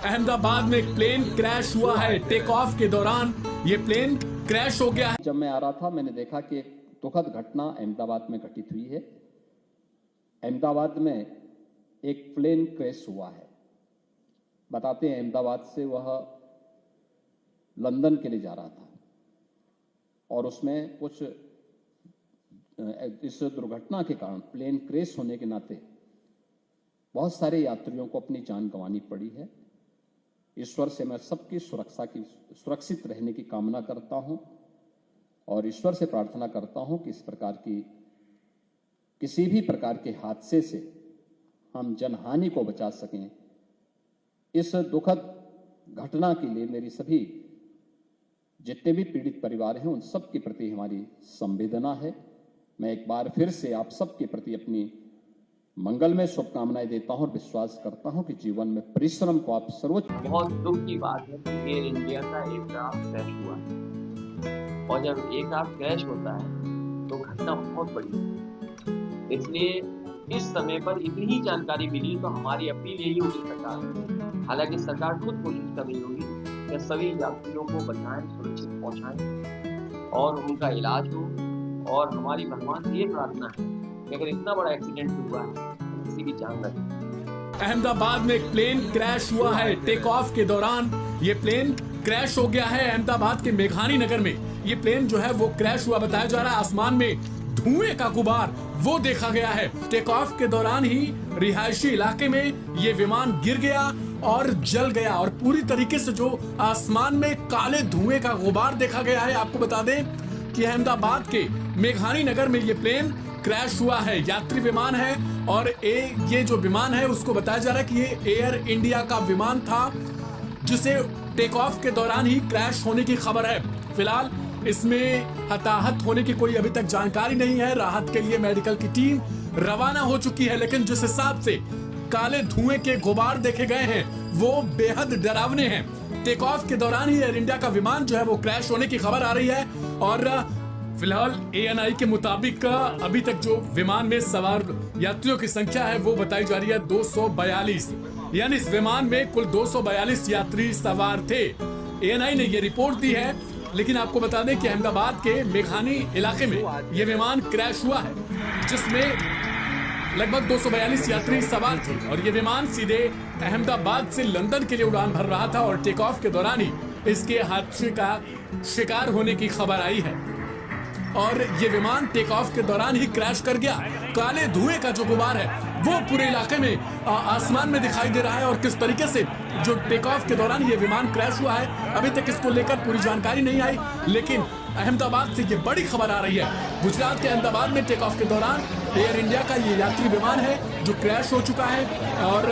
अहमदाबाद में एक plane crash हुआ है। टेक ऑफ के दौरान ये प्लेन क्रैश हो गया है। जब मैं आ रहा था मैंने देखा कि एक दुखद घटना अहमदाबाद में घटित हुई है। अहमदाबाद में एक प्लेन क्रैश हुआ है। बताते हैं अहमदाबाद से वह लंदन के लिए जा रहा था और उसमें कुछ इस दुर्घटना के कारण प्लेन क्रैश होने के नाते बहुत सारे यात्रियों को अपनी जान गंवानी पड़ी है। ईश्वर से मैं सबकी सुरक्षित रहने की कामना करता हूं और ईश्वर से प्रार्थना करता हूं कि इस प्रकार की किसी भी प्रकार के हादसे से हम जनहानि को बचा सकें। इस दुखद घटना के लिए मेरी सभी जितने भी पीड़ित परिवार हैं उन सब के प्रति हमारी संवेदना है। मैं एक बार फिर से आप सबके प्रति अपनी मंगलमय शुभकामनाएं देता हूं और विश्वास करता हूं कि जीवन में परिश्रम को आप सर्वोच्च। बहुत दुख की बात है कि एयर इंडिया का एयरक्राफ्ट क्रैश हुआ है और जब एयरक्राफ्ट क्रैश होता है तो घटना बहुत बड़ी है। इसलिए इस समय पर इतनी ही जानकारी मिली तो हमारी अपील यही होगी सरकार को, हालांकि सरकार खुद कोशिश कर रही होगी कि सभी यात्रियों को बचाएं, सुरक्षित पहुंचाएं और उनका इलाज हो। और हमारी भगवान से ये प्रार्थना है कि अगर इतना बड़ा एक्सीडेंट हुआ है तो किसी की जान न जाए। अहमदाबाद में एक प्लेन क्रैश हुआ है। टेक ऑफ के दौरान ये प्लेन क्रैश हो गया है। अहमदाबाद के मेघानी नगर में ये प्लेन जो है वो क्रैश हुआ बताया जा रहा है। आसमान में धुएं का गुबार वो देखा गया है। टेक ऑफ के दौरान ही रिहायशी इलाके में ये विमान गिर गया और जल गया और पूरी तरीके से जो आसमान में काले धुएं का गुबार देखा गया है। आपको बता दें कि अहमदाबाद के मेघानी नगर में ये प्लेन क्रैश हुआ है। यात्री विमान है और ये जो विमान है उसको बताया जा रहा है कि ये एयर इंडिया का विमान था जिसे टेक ऑफ के दौरान ही क्रैश होने की खबर है। फिलहाल इसमें हताहत होने की कोई अभी तक जानकारी नहीं है। राहत के लिए मेडिकल की टीम रवाना हो चुकी है, लेकिन जिस हिसाब से काले धुएं के गुबार देखे गए हैं वो बेहद डरावने हैं। टेक ऑफ के दौरान ही एयर इंडिया का विमान जो है वो क्रैश होने की खबर आ रही है और फिलहाल ANI के मुताबिक अभी तक जो विमान में सवार यात्रियों की संख्या है वो बताई जा रही है 242, यानी इस विमान में कुल 242 यात्री सवार थे। ANI ने ये रिपोर्ट दी है, लेकिन आपको बता दें कि अहमदाबाद के मेघानी इलाके में ये विमान क्रैश हुआ है जिसमें लगभग 242 यात्री सवार थे और ये विमान सीधे अहमदाबाद से लंदन के लिए उड़ान भर रहा था और टेक ऑफ के दौरान ही इसके हादसे का शिकार होने की खबर आई है और ये विमान टेक ऑफ के दौरान ही क्रैश कर गया। काले धुएं का जो गुबार है वो पूरे इलाके में आसमान में दिखाई दे रहा है और किस तरीके से जो टेक ऑफ के दौरान ये विमान क्रैश हुआ है अभी तक इसको लेकर पूरी जानकारी नहीं आई, लेकिन अहमदाबाद से ये बड़ी खबर आ रही है। गुजरात के अहमदाबाद में टेक ऑफ के दौरान एयर इंडिया का ये यात्री विमान है जो क्रैश हो चुका है और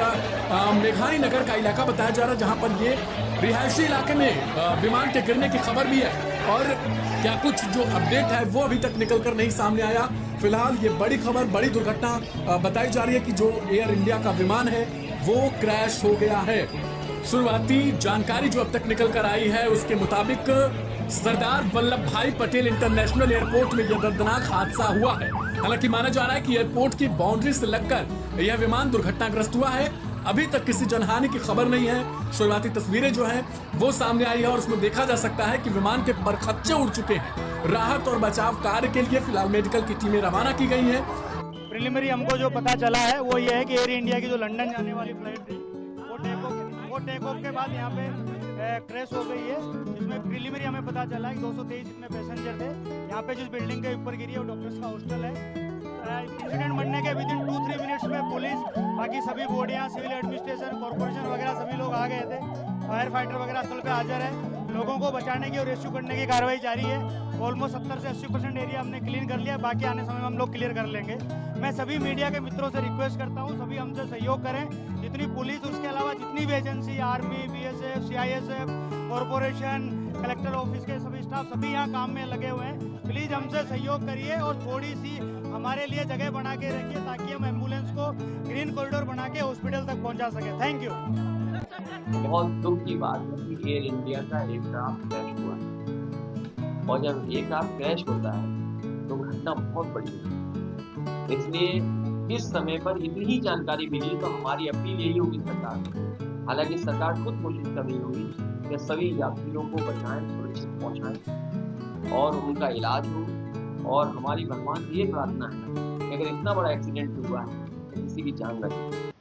मेघानी नगर का इलाका बताया जा रहा है जहां पर ये रिहायशी इलाके में विमान के गिरने की खबर भी है और क्या कुछ जो अपडेट है वो अभी तक निकल कर नहीं सामने आया। फिलहाल ये बड़ी खबर, बड़ी दुर्घटना बताई जा रही है कि जो एयर इंडिया का विमान है वो क्रैश हो गया है। शुरुआती जानकारी जो अब तक निकल कर आई है उसके मुताबिक सरदार वल्लभ भाई पटेल इंटरनेशनल एयरपोर्ट में यह दर्दनाक हादसा हुआ है। हालांकि माना जा रहा है कि एयरपोर्ट की बाउंड्री से लगकर यह विमान दुर्घटनाग्रस्त हुआ है। अभी तक किसी जनहानि की खबर नहीं है। शुरुआती तस्वीरें जो हैं वो सामने आई है और उसमें देखा जा सकता है कि विमान के परखच्चे उड़ चुके हैं। राहत और बचाव कार्य के लिए फिलहाल मेडिकल की टीमें रवाना की गई हैं। प्रिलिमिनरी हमको जो पता चला है वो ये है कि एयर इंडिया की जो लंदन जाने वाली फ्लाइट थी वो टेक ऑफ के बाद यहाँ पे क्रैश हो गई है। जिसमें प्रिलिमिनरी हमें पता चला है कि 223 इतने पैसेंजर थे। यहाँ पे जिस बिल्डिंग के ऊपर गिरी है वो डॉक्टर्स का हॉस्टल है। इंसिडेंट बनने के विदिन 2-3 मिनट्स में पुलिस, बाकी सभी बॉडियाँ, सिविल एडमिनिस्ट्रेशन, कॉर्पोरेशन वगैरह सभी लोग आ गए थे। फायर फाइटर वगैरह स्थल पे हाजिर है। लोगों को बचाने की और रेस्क्यू करने की कार्रवाई जारी है। ऑलमोस्ट 70 से 80% एरिया हमने क्लीन कर लिया, बाकी आने समय में हम लोग क्लियर कर लेंगे। मैं सभी मीडिया के मित्रों से रिक्वेस्ट करता हूँ सभी हमसे सहयोग करें। जितनी पुलिस, उसके अलावा जितनी भी agency, army, BSF, CISF, corporation, collector office के सभी स्टाफ सभी यहाँ काम में लगे हुए हैं। प्लीज़ हमसे सहयोग करिए और थोड़ी सी हमारे लिए जगह बना के रखिए ताकि हम एम्बुलेंस को ग्रीन कॉरिडोर बना के हॉस्पिटल तक पहुँचा सके। Thank you. बहुत दुख की बात है कि एयर इंडिया का एयरक्राफ्ट क्रैश हुआ है और जब एयरक्राफ्ट क्रैश होता है तो घटना बहुत बड़ी है। इसलिए इस समय पर इतनी ही जानकारी मिली तो हमारी अपील यही होगी सरकार को हालांकि सरकार खुद कोशिश कर रही होगी कि सभी यात्रियों को बचाएं, सुरक्षित पहुंचाएं और उनका इलाज हो। और हमारी भगवान से ये प्रार्थना है कि अगर इतना बड़ा एक्सीडेंट हुआ है तो किसी की जान न जाए।